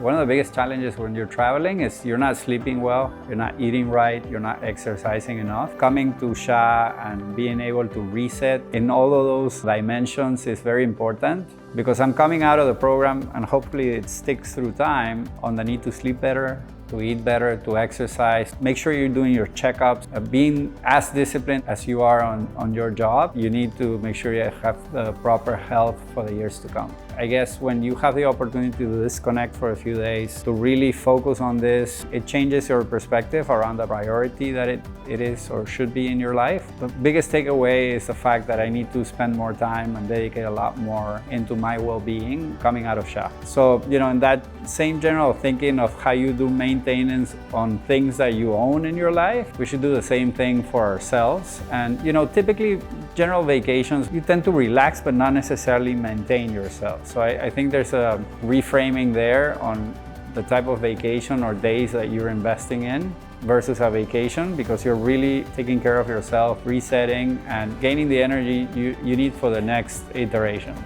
One of the biggest challenges when you're traveling is you're not sleeping well, you're not eating right, you're not exercising enough. Coming to SHA and being able to reset in all of those dimensions is very important, because I'm coming out of the program and hopefully it sticks through time on the need to sleep better, to eat better, to exercise. Make sure you're doing your checkups. Being as disciplined as you are on your job, you need to make sure you have the proper health for the years to come. I guess when you have the opportunity to disconnect for a few days, to really focus on this, it changes your perspective around the priority that it is or should be in your life. The biggest takeaway is the fact that I need to spend more time and dedicate a lot more into my well-being coming out of SHA. So, in that same general thinking of how you do maintenance on things that you own in your life, we should do the same thing for ourselves. And, typically general vacations, you tend to relax but not necessarily maintain yourself. So I think there's a reframing there on the type of vacation or days that you're investing in versus a vacation, because you're really taking care of yourself, resetting, and gaining the energy you need for the next iteration.